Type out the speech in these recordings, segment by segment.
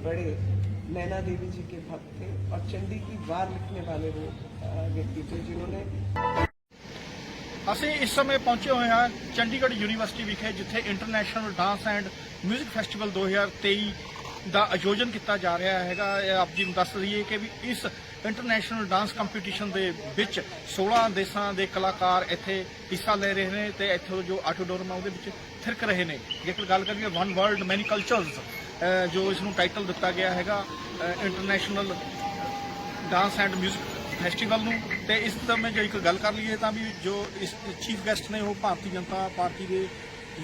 बड़े नैना देवी जी के भक्त थे और चंडी की वार लिखने वाले वो व्यक्ति थे जिन्होंने ਅਸੀਂ ਇਸ ਸਮੇਂ ਪਹੁੰਚੇ ਹੋਏ ਹਾਂ ਚੰਡੀਗੜ੍ਹ ਯੂਨੀਵਰਸਿਟੀ ਵਿਖੇ ਜਿੱਥੇ international dance and music festival 2023 ਦਾ ਆਯੋਜਨ ਕੀਤਾ ਜਾ ਰਿਹਾ ਹੈਗਾ। ਆਪ ਜੀ ਨੂੰ ਦੱਸ ਦਈਏ ਕਿ ਵੀ ਇਸ ਇੰਟਰਨੈਸ਼ਨਲ ਡਾਂਸ ਕੰਪੀਟੀਸ਼ਨ ਦੇ ਵਿੱਚ 16 ਦੇਸ਼ਾਂ ਦੇ ਕਲਾਕਾਰ ਇੱਥੇ ਹਿੱਸਾ ਲੈ ਰਹੇ ਨੇ ਤੇ ਇੱਥੇ ਜੋ ਆਟੋਡੋਰਮ ਆ ਉਹਦੇ ਵਿੱਚ ਥਿਰਕ ਰਹੇ ਨੇ। ਜੇਕਰ ਗੱਲ ਕਰੀਏ ਵਨ ਵਰਲਡ ਮੈਨੀ ਕਲਚਰਸ ਜੋ ਇਸ ਨੂੰ ਟਾਈਟਲ ਦਿੱਤਾ ਗਿਆ ਹੈਗਾ international dance and music festival ਨੂੰ। ਤੇ ਇਸ ਸਮੇਂ ਜੇ ਇੱਕ ਗੱਲ ਕਰ ਲਈਏ ਤਾਂ ਵੀ ਜੋ ਇਸ ਚੀਫ ਗੈਸਟ ਨੇ ਉਹ ਭਾਰਤੀ ਜਨਤਾ ਪਾਰਟੀ ਦੇ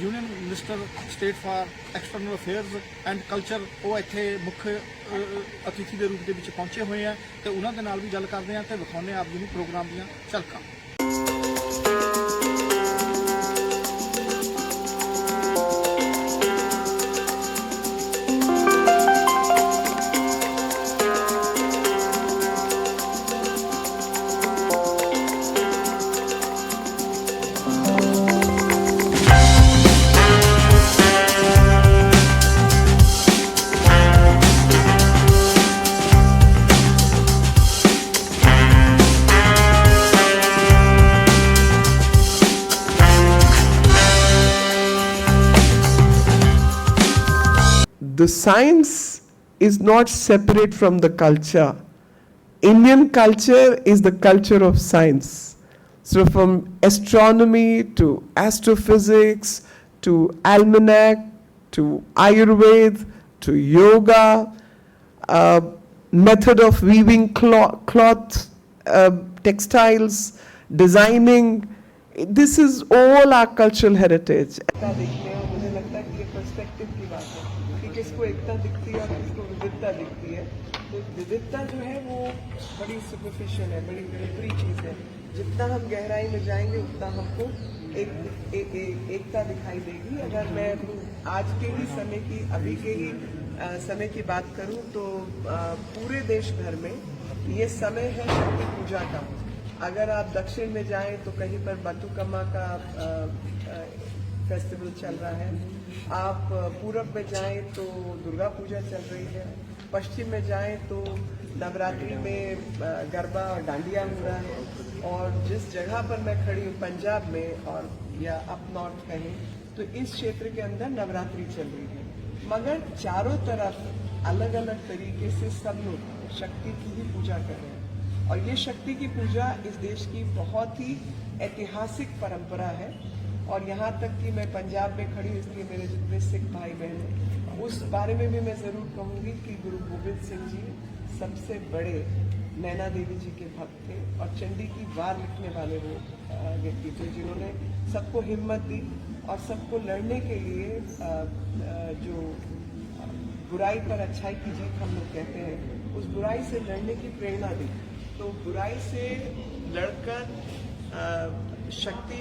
union minister state for external affairs and culture ਉਹ ਇੱਥੇ ਮੁੱਖ ਅਤਿਥੀ ਦੇ ਰੂਪ ਦੇ ਵਿੱਚ ਪਹੁੰਚੇ ਹੋਏ ਆ ਤੇ ਉਹਨਾਂ ਦੇ ਨਾਲ ਵੀ ਗੱਲ ਕਰਦੇ ਆ ਤੇ ਵਿਖਾਉਂਦੇ ਆ ਆਪ ਜੀ ਨੂੰ ਪ੍ਰੋਗਰਾਮ ਦੀਆਂ ਝਲਕਾਂ। The science is not separate from the culture. Indian culture is the culture of science. So from astronomy to astrophysics to almanac to Ayurveda to yoga, method of weaving cloth, textiles, designing, this is all our cultural heritage. मुझे लगता है कि ये perspective की बात है कि किसको एकता दिखती है और किसको विविधता दिखती है। तो विविधता जो है वो बड़ी सुपरफिशियल है, बड़ी ऊपरी चीज़ है। जितना हम गहराई में जाएंगे उतना हमको एकता दिखाई देगी। अगर मैं आज के ही समय की अभी के ही समय की बात करूं तो पूरे देश भर में ये समय है शक्ति पूजा का। अगर आप दक्षिण में जाएं तो कहीं पर बतुकम्मा का फेस्टिवल चल रहा है, आप पूरब में जाएं तो दुर्गा पूजा चल रही है, पश्चिम में जाएं तो नवरात्रि में गरबा और डांडिया हो रहा है, और जिस जगह पर मैं खड़ी हूँ पंजाब में और या अप नॉर्थ कहें तो इस क्षेत्र के अंदर नवरात्रि चल रही है। मगर चारों तरफ अलग अलग तरीके से सब लोग शक्ति की ही पूजा कर रहे हैं और ये शक्ति की पूजा इस देश की बहुत ही ऐतिहासिक परंपरा है। और यहाँ तक कि मैं पंजाब में खड़ी हूँ इसलिए मेरे जितने सिख भाई बहन हैं उस बारे में भी मैं ज़रूर कहूँगी कि गुरु गोविंद सिंह जी सबसे बड़े नैना देवी जी के भक्त थे और चंडी की वार लिखने वाले वो व्यक्ति थे जिन्होंने सबको हिम्मत दी और सबको लड़ने के लिए जो बुराई पर अच्छाई की जीत हम लोग कहते हैं उस बुराई से लड़ने की प्रेरणा दी। तो बुराई से लड़कर शक्ति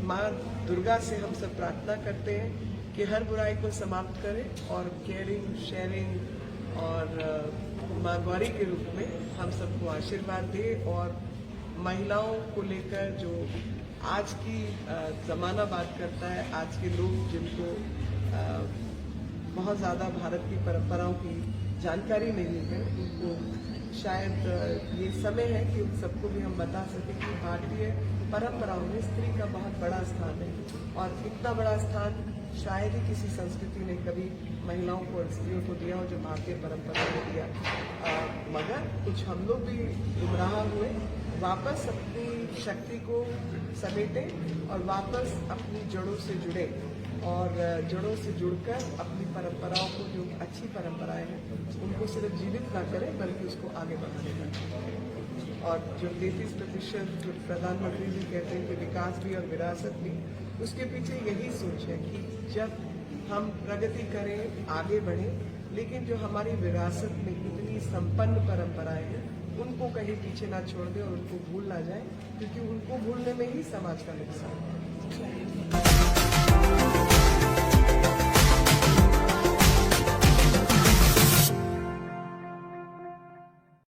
माँ दुर्गा से हम सब प्रार्थना करते हैं कि हर बुराई को समाप्त करें और केयरिंग शेयरिंग और माँ गौरी के रूप में हम सबको आशीर्वाद दे। और महिलाओं को लेकर जो आज की ज़माना बात करता है, आज के लोग जिनको बहुत ज़्यादा भारत की परंपराओं की जानकारी नहीं है उनको शायद ये समय है कि उन सबको भी हम बता सकें कि भारतीय परंपराओं में स्त्री का बहुत बड़ा स्थान है और इतना बड़ा स्थान शायद ही किसी संस्कृति ने कभी महिलाओं को और स्त्रियों को दिया हो जो भारतीय परंपरा ने दिया। मगर कुछ हम लोग भी गुमराह हुए, वापस अपनी शक्ति को समेटें और वापस अपनी जड़ों से जुड़े और जड़ों से जुड़कर अपनी परंपराओं को जो अच्छी परंपराएं हैं उनको सिर्फ जीवित ना करें बल्कि उसको आगे बढ़ाने का। और जो 33% जो प्रधानमंत्री जी कहते हैं कि विकास भी और विरासत भी, उसके पीछे यही सोच है कि जब हम प्रगति करें आगे बढ़ें लेकिन जो हमारी विरासत में इतनी संपन्न परंपराएं हैं उनको कहीं पीछे ना छोड़ दें और उनको भूल ना जाए क्योंकि उनको भूलने में ही समाज का नुकसान है।